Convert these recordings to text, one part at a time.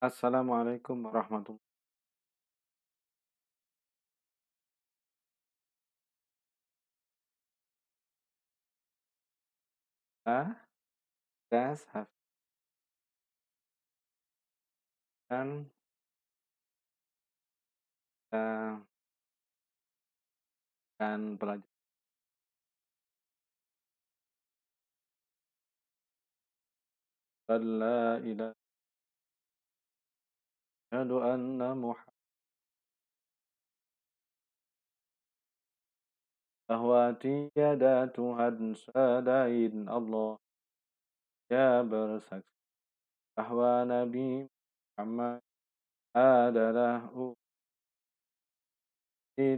Assalamualaikum warahmatullahi gas, hafizan, kita akan belajar la ilaha asyhadu anna Muhammad bahwa tiada Tuhan selain Allah, dia bersaksi bahwa Nabi Muhammad adalah utusan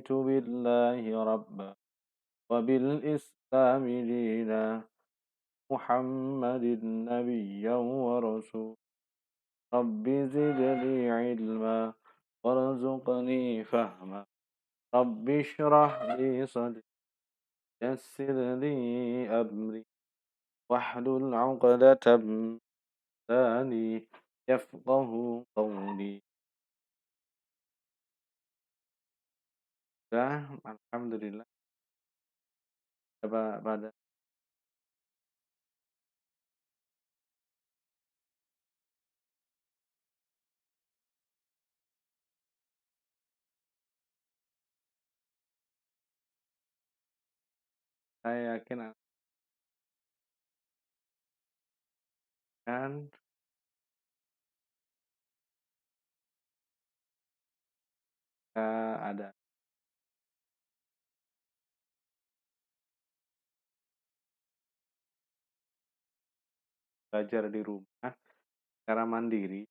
billahi rabba wa bil islami dina Muhammadin nabiyyan wa rasul. Rabbi zidni ilma warzuqni fahma. Rabbi shrah li sadri yassir li amri wahlul 'uqdatam min lisani yafqahu qawli. Dah, alhamdulillah pada saya yakin akan ada belajar di rumah secara mandiri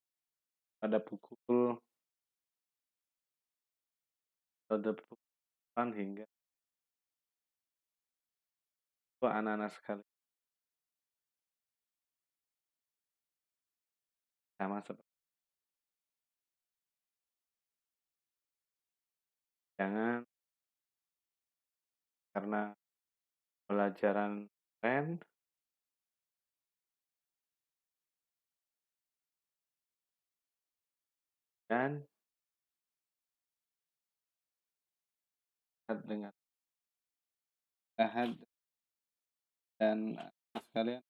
pada pukul 8 hingga anak-anak sekali sama seperti jangan karena pelajaran keren dan dengan Ahad dan sekalian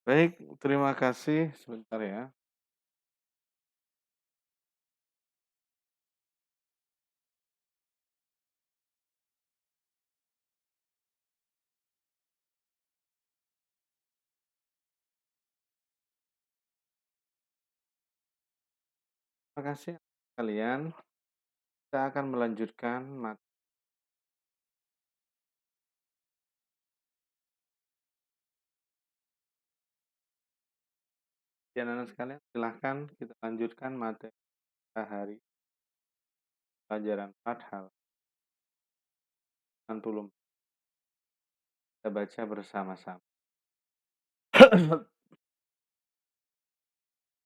baik, terima kasih sebentar ya. Terima kasih kalian. Kita akan melanjutkan anak sekalian. Silahkan kita lanjutkan materi hari pelajaran Fathal 60. Kita baca bersama-sama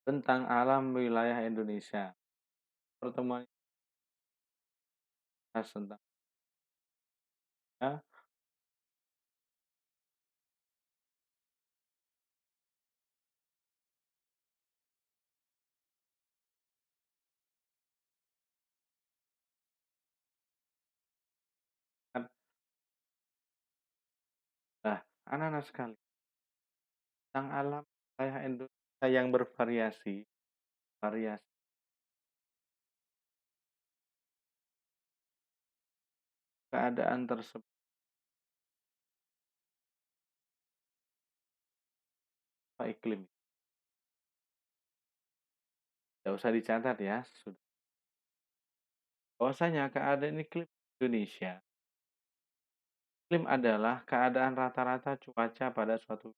tentang alam wilayah Indonesia. Pertemuan tentang ya, nah, anak-anak sekalian tentang alam wilayah Indonesia yang bervariasi, keadaan tersebut iklim. Tidak usah dicatat ya, sudah. Bahwasanya keadaan iklim Indonesia, iklim adalah keadaan rata-rata cuaca pada suatu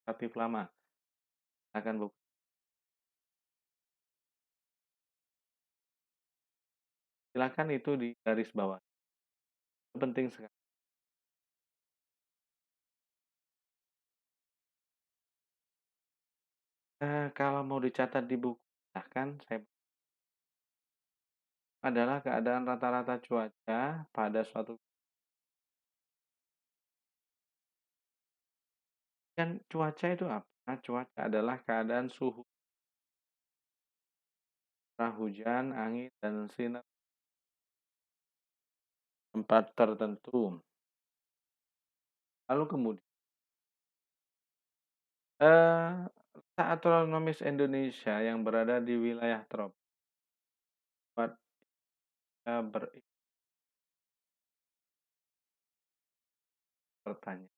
relatif lama. Akan buku. Silakan itu di garis bawah. Itu penting sekali. Kalau mau dicatat di buku, silahkan adalah keadaan rata-rata cuaca pada suatu kan cuaca itu apa? Cuaca adalah keadaan suhu, curah hujan, angin, dan sinar tempat tertentu. Lalu kemudian, eee, letak astronomis Indonesia yang berada di wilayah tropis tempat kita bertanya,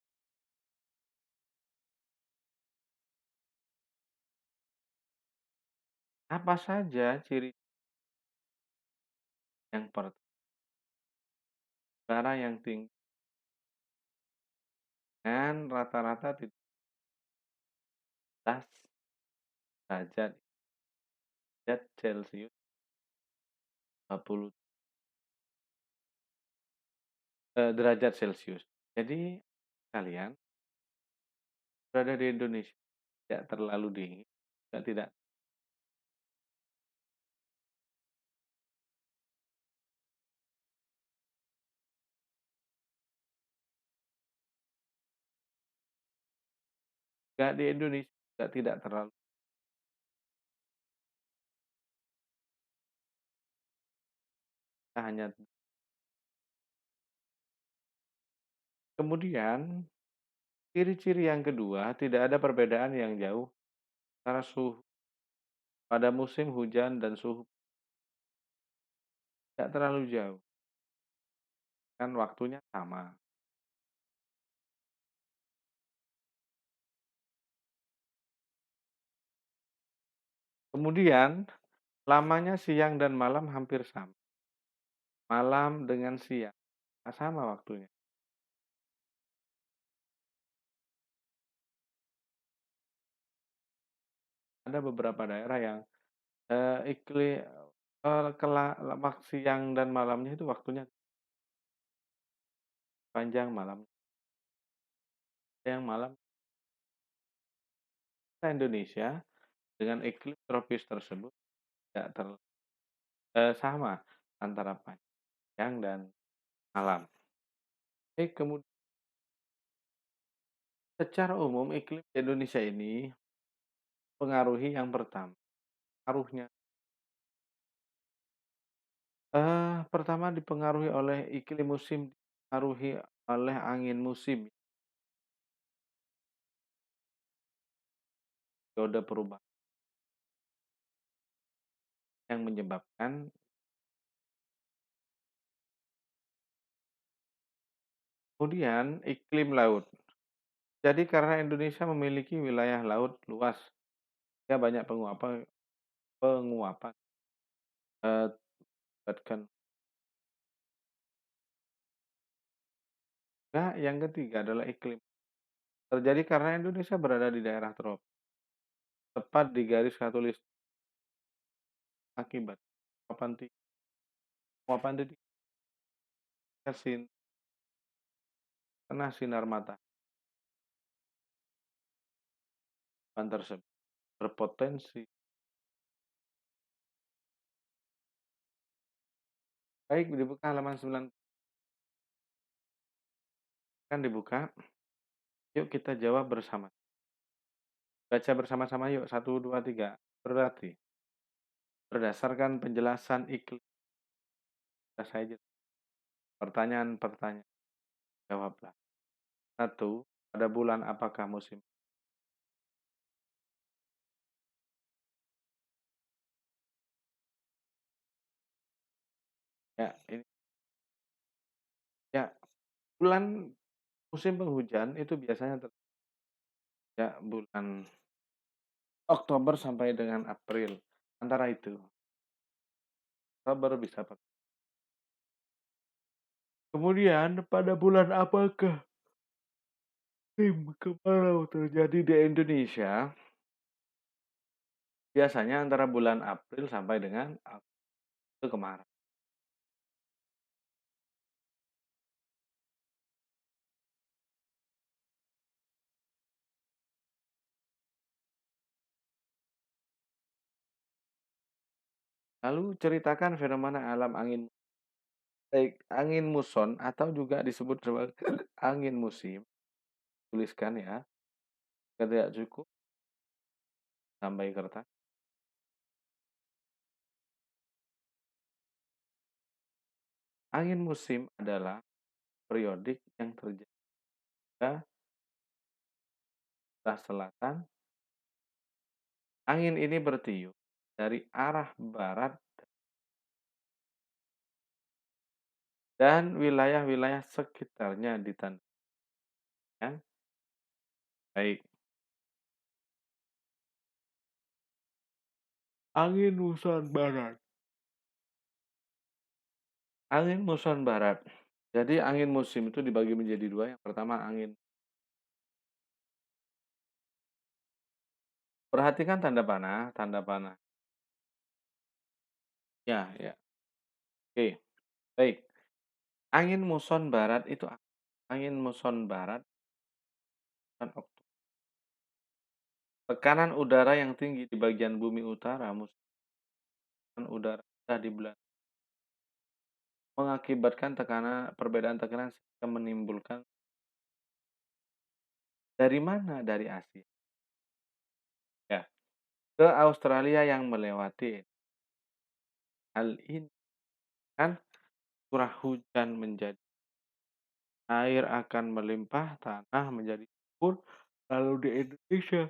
apa saja ciri yang pertama, udara yang tinggi dan rata-rata di atas derajat derajat Celcius 20 derajat Celcius. Jadi kalian berada di Indonesia tidak terlalu dingin, juga tidak juga di Indonesia juga tidak terlalu hanya kemudian ciri-ciri yang kedua, tidak ada perbedaan yang jauh antara suhu pada musim hujan dan suhu tidak terlalu jauh, kan waktunya sama. Kemudian lamanya siang dan malam hampir sama. Malam dengan siang sama waktunya. Ada beberapa daerah yang iklim siang dan malamnya itu waktunya panjang malam. Yang malam kita Indonesia dengan iklim tropis tersebut tidak sama antara panjang dan malam. Kemudian secara umum iklim di Indonesia ini pengaruhi yang pertama, pengaruhnya pertama dipengaruhi oleh iklim musim, dipengaruhi oleh angin musim, periode perubahan yang menyebabkan kemudian iklim laut. Jadi karena Indonesia memiliki wilayah laut luas, ya banyak penguapan, eee, bahkan nah, yang ketiga adalah iklim. Terjadi karena Indonesia berada di daerah tropis, tepat di garis khatulistiwa akibat penguapan titik kena sinar matahari tersebut berpotensi baik dibuka halaman 9 kan dibuka, yuk kita jawab bersama. Baca bersama-sama yuk, 1, 2, 3. Berarti, berdasarkan penjelasan iklim, saja pertanyaan-pertanyaan, jawablah. 1, pada bulan apakah musim? Ya, ini ya, bulan musim penghujan itu biasanya ya bulan Oktober sampai dengan April, antara itu. Oktober bisa kemudian pada bulan apakah musim kemarau terjadi di Indonesia? Biasanya antara bulan April sampai dengan itu kemarau. Lalu ceritakan fenomena alam angin, baik angin muson atau juga disebut sebagai angin musim. Tuliskan ya, tidak cukup sampai kertas. Angin musim adalah periodik yang terjadi pada arah selatan. Angin ini bertiup dari arah barat dan wilayah-wilayah sekitarnya ditandai. Baik, angin muson barat. Angin muson barat. Jadi angin musim itu dibagi menjadi dua. Yang pertama angin. Perhatikan tanda panah, tanda panah. Ya, ya. Oke, baik. Angin muson barat itu apa? Angin muson barat kan tekanan udara yang tinggi di bagian bumi utara, muson udara rendah di bulan mengakibatkan perbedaan tekanan sehingga menimbulkan dari mana? Dari Asia. Ya, ke Australia yang melewati hal ini kan curah hujan menjadi air akan melimpah, tanah menjadi subur. Lalu di Indonesia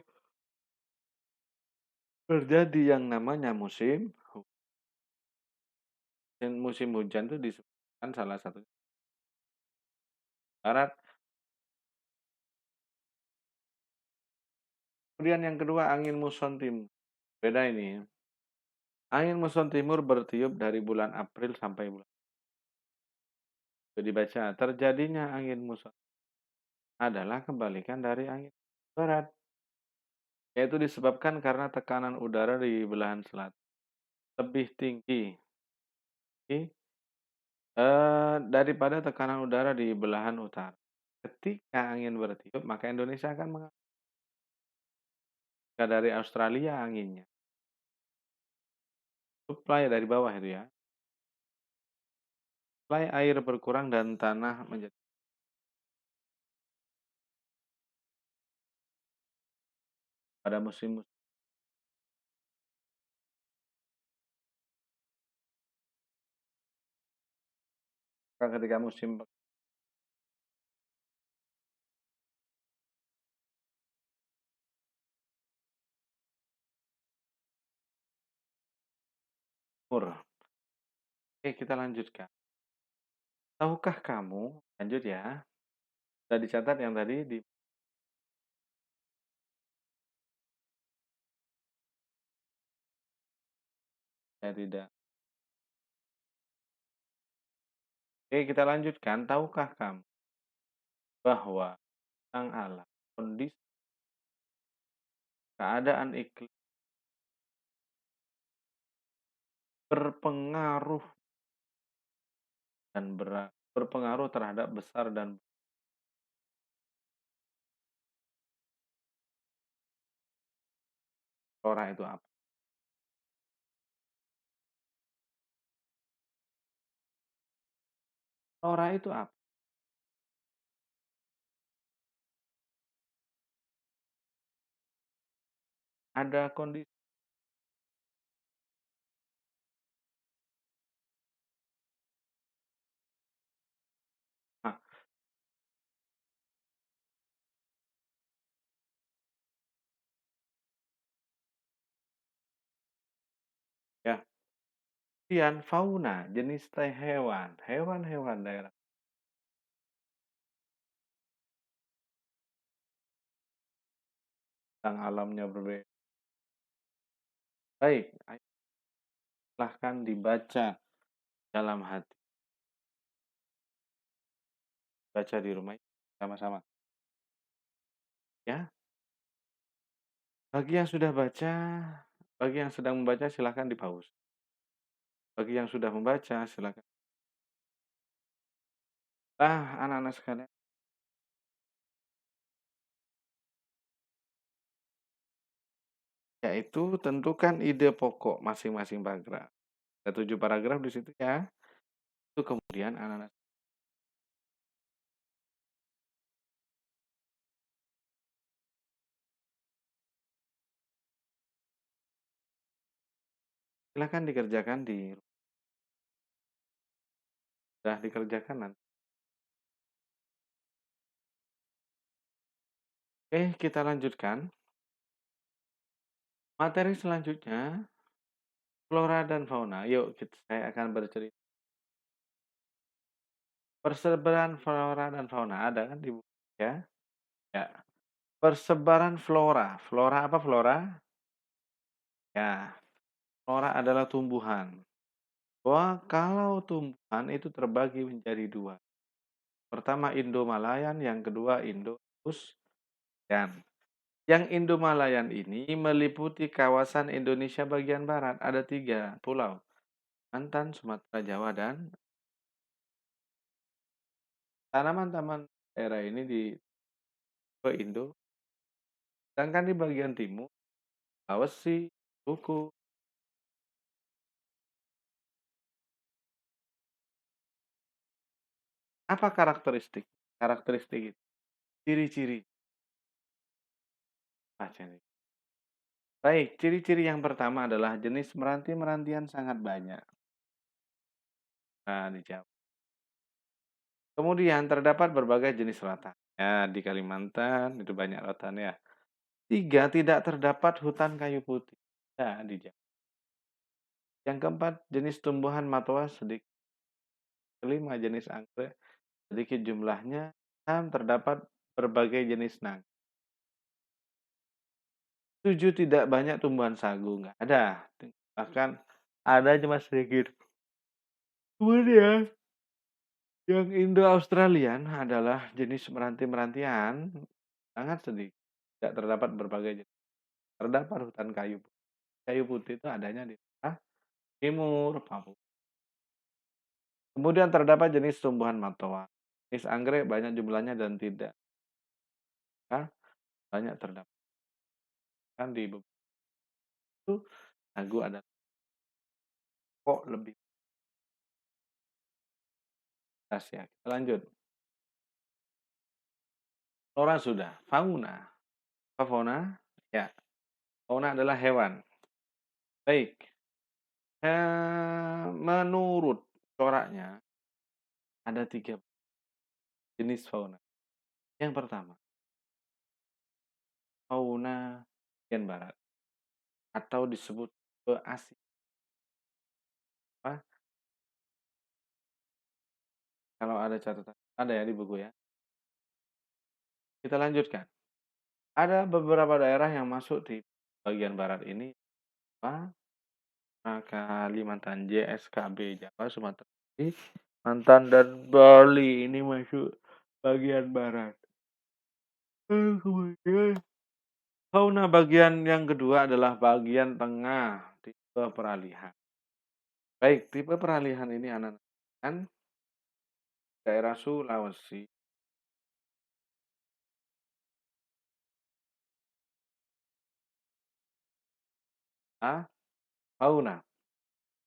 terjadi yang namanya musim hujan itu disebutkan salah satu barat. Kemudian yang kedua angin muson timur. Beda ini. Angin muson timur bertiup dari bulan April sampai bulan. Itu dibaca terjadinya angin muson adalah kebalikan dari angin barat, yaitu disebabkan karena tekanan udara di belahan selatan lebih tinggi daripada tekanan udara di belahan utara. Ketika angin bertiup, maka Indonesia akan mengalami dari Australia anginnya. Suplai dari bawah itu ya. Suplai air berkurang dan tanah menjadi pada musim ketika musim timur. Oke, kita lanjutkan. Tahukah kamu, lanjut ya, sudah dicatat yang tadi di ya tidak. Oke, kita lanjutkan. Tahukah kamu bahwa sang alam, kondisi keadaan iklim berpengaruh dan berpengaruh terhadap besar dan flora itu apa? Flora itu apa? Ada kondisi. Nah, ya. Kemudian fauna, jenis teh hewan, hewan-hewan daerah yang alamnya berbeda. Baik, ayo silahkan dibaca dalam hati, baca di rumah sama-sama. Ya, bagi yang sudah baca, bagi yang sedang membaca silahkan di pause. Bagi yang sudah membaca silahkan. Nah, anak-anak sekalian, yaitu tentukan ide pokok masing-masing paragraf. Ada 7 paragraf di situ ya. Itu kemudian anak-anak silakan dikerjakan sudah dikerjakan nanti. Oke, kita lanjutkan. Materi selanjutnya, flora dan fauna. Yuk, saya akan bercerita. Persebaran flora dan fauna ada kan di buku ya? Ya. Persebaran flora. Flora apa flora? Ya, flora adalah tumbuhan. Bahwa kalau tumbuhan itu terbagi menjadi dua. Pertama Indo-Malayan, yang kedua Indo-Australian. Yang Indo-Malayan ini meliputi kawasan Indonesia bagian barat. Ada 3 pulau. Kalimantan, Sumatera, Jawa, dan tanaman-taman daerah ini di Indo. Sedangkan di bagian timur, Sulawesi, Maluku. Apa karakteristik? Karakteristik itu, ciri-ciri. Baca nih. Baik, ciri-ciri yang pertama adalah jenis meranti-merantian sangat banyak. Nah, dijawab. Kemudian terdapat berbagai jenis rotan. Ya, di Kalimantan itu banyak rotan ya. 3, tidak terdapat hutan kayu putih. Ya, dijawab. Yang keempat, jenis tumbuhan matoa sedikit. Kelima, jenis anggrek sedikit jumlahnya. 6, terdapat berbagai jenis nang. 7, tidak banyak tumbuhan sagu. Nggak ada. Bahkan ada cuma sedikit. Kemudian yang Indo-Australian adalah jenis meranti-merantian sangat sedikit. Tidak terdapat berbagai jenis. Terdapat hutan kayu putih. Kayu putih itu adanya di daerah timur Papua. Kemudian terdapat jenis tumbuhan matoa. Jenis anggrek banyak jumlahnya dan tidak banyak terdapat kan di beberapa itu sagu ada kok lebih khas ya. Kita lanjut. Flora sudah. Fauna. Apa fauna? Ya, fauna adalah hewan. Baik. Menurut coraknya ada 3 jenis fauna. Yang pertama, fauna bagian barat atau disebut Asia. Apa? Kalau ada catatan, ada ya di buku ya. Kita lanjutkan. Ada beberapa daerah yang masuk di bagian barat ini, apa? Kalimantan, JSKB, Jawa, Sumatera, Kalimantan dan Bali ini masuk bagian barat. Kemudian fauna bagian yang kedua adalah bagian tengah, tipe peralihan. Baik, tipe peralihan ini anak-anak kan daerah Sulawesi, fauna.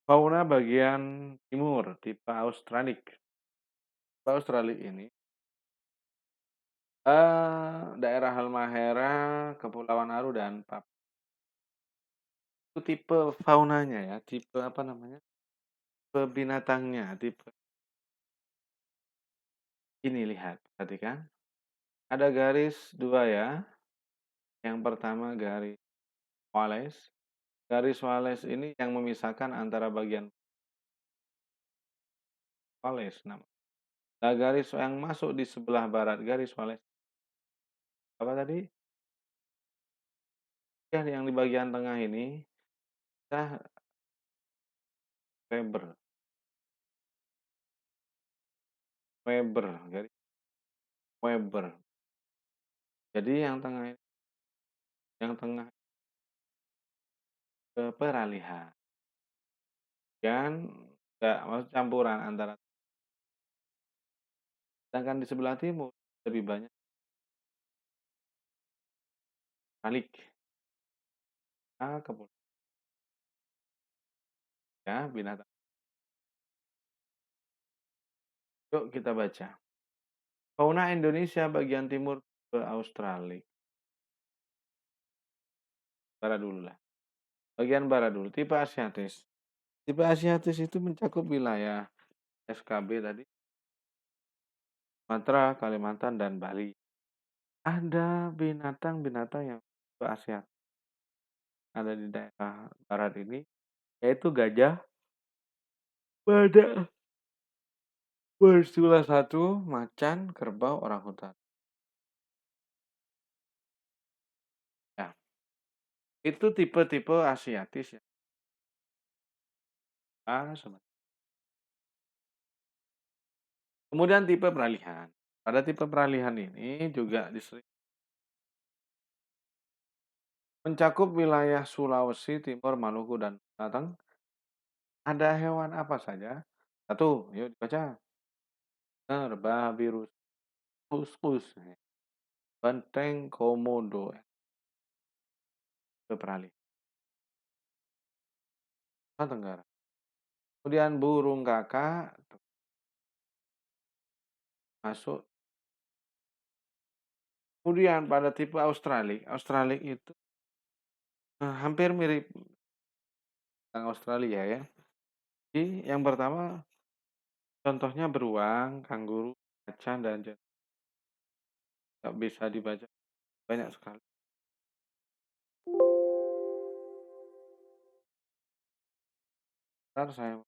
Fauna bagian timur, tipe Australik. Tipe Australik ini daerah Halmahera, Kepulauan Aru dan Papua. Itu tipe faunanya ya, tipe apa namanya? Tipe binatangnya, tipe ini lihat, perhatikan. Ada garis 2 ya. Yang pertama garis Wallace. Garis Wallace ini yang memisahkan antara bagian Wallace nama. Nah, garis yang masuk di sebelah barat garis Wallace. Apa tadi? Ya, yang di bagian tengah ini kita Weber. Weber, garis Weber. Jadi yang tengah ke peralihan. Dan enggak maksud campuran antara sedangkan di sebelah timur lebih banyak balik. Kepulauan ya binatang Yuk kita baca. Fauna Indonesia bagian timur ke Australia. Barat dulu lah. Bagian barat dulu, tipe Asiatis. Tipe Asiatis itu mencakup wilayah SKB tadi, Sumatera, Kalimantan, dan Bali. Ada binatang-binatang yang tipe Asia ada di daerah barat ini, yaitu gajah, badak, bersila satu, macan, kerbau, orangutan. Ya, itu tipe-tipe Asiatis ya. Sobat. Kemudian tipe peralihan. Pada tipe peralihan ini juga disering mencakup wilayah Sulawesi, Timur, Maluku, dan Banten. Ada hewan apa saja? Satu, yuk dibaca. Berbahvirus, kus-kus, banteng komodo, beralih Nusa Tenggara. Kemudian burung kakak masuk. Kemudian pada tipe Australia, Australia itu hampir mirip dengan Australia ya. Jadi yang pertama contohnya beruang, kanguru, macan, dan bisa dibaca banyak sekali. Ntar saya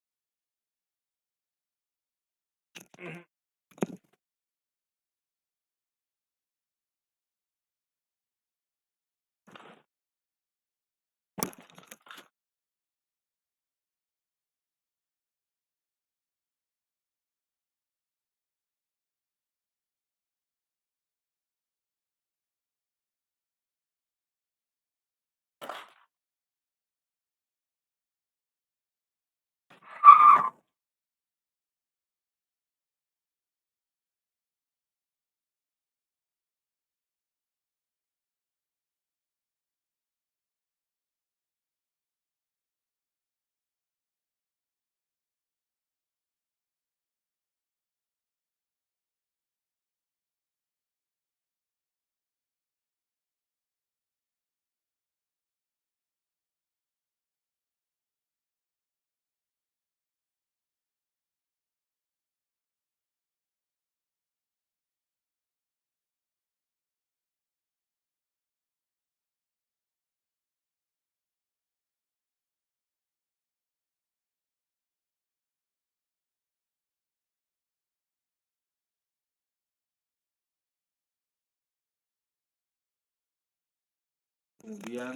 kemudian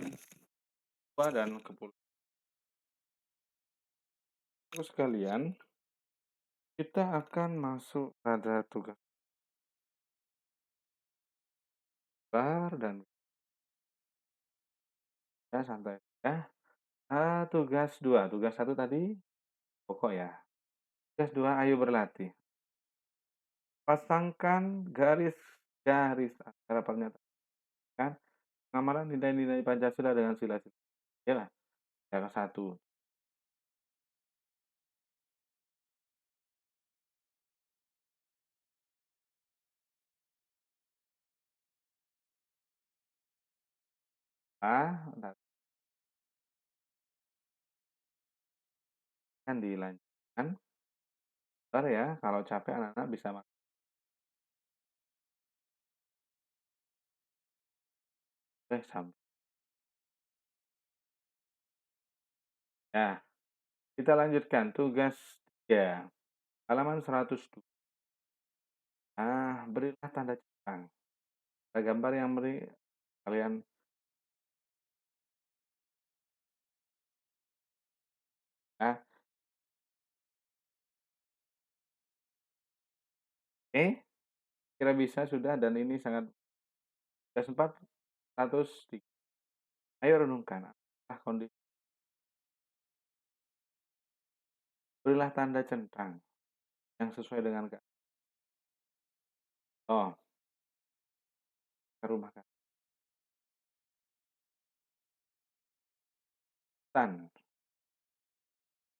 dan kepulauan sekalian, kita akan masuk pada tugas dan ya santai ya. Tugas 2, tugas 1 tadi pokok ya. Tugas 2, ayo berlatih. Pasangkan garis-garis antara pernyataan pengamalan nilai-nilai Pancasila dengan sila-sila. Ya lah, yang satu. Nanti kan dilanjutkan. Ntar ya, kalau capek anak-anak bisa makan. Sampai. Ya, kita lanjutkan tugas 3. Halaman 102. Berilah tanda centang. Ada gambar yang beri kalian ah kira bisa sudah dan ini sangat tugas 4 103. Ayo renungkan kondisi. Berilah tanda centang yang sesuai dengan oh ke rumah kan.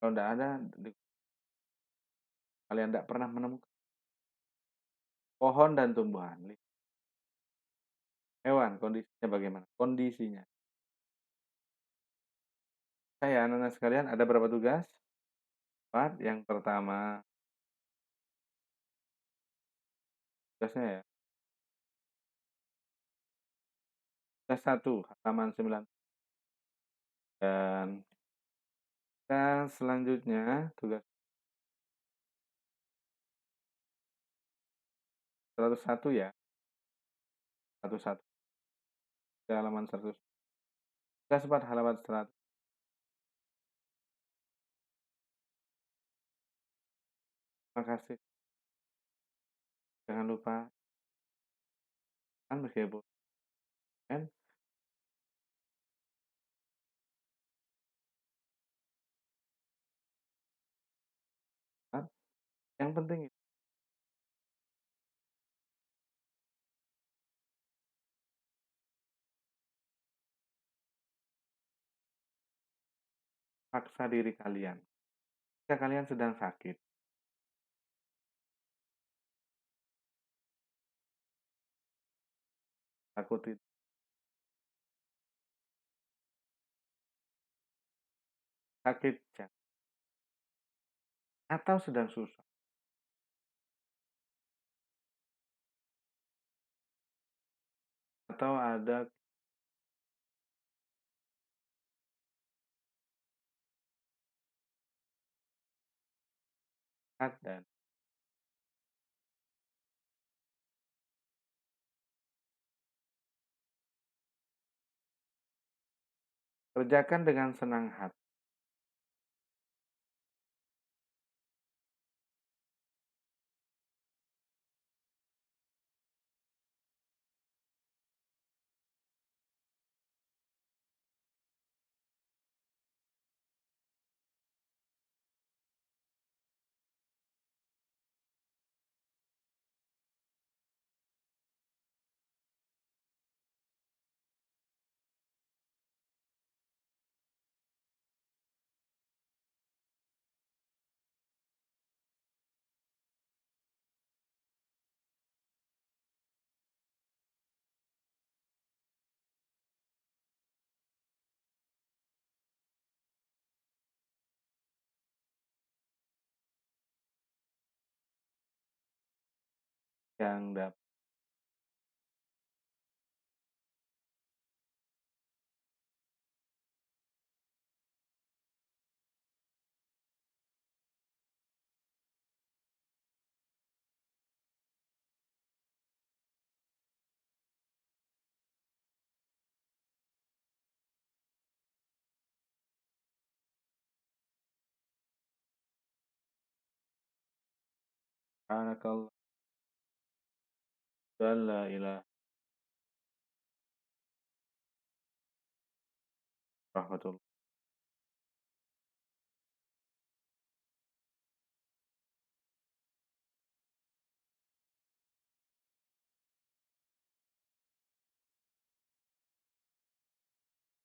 Kalau tidak ada, kalian tidak pernah menemukan. Pohon dan tumbuhan, hewan, kondisinya bagaimana? Kondisinya. Saya, anak-anak sekalian, ada berapa tugas? 4. Yang pertama, tugasnya ya, tugas 1, halaman 9. Dan tugas selanjutnya, tugas 101 ya, 101, ke halaman 100. Tugas 4, halaman 100. Terima kasih. Jangan lupa kan meskipun kan kan yang penting paksa diri kalian. Jika kalian sedang sakit, takut sakit atau sedang susah, atau ada dan kerjakan dengan senang hati. Yang dapat subhanakallah wa la ilaha rahmatullah.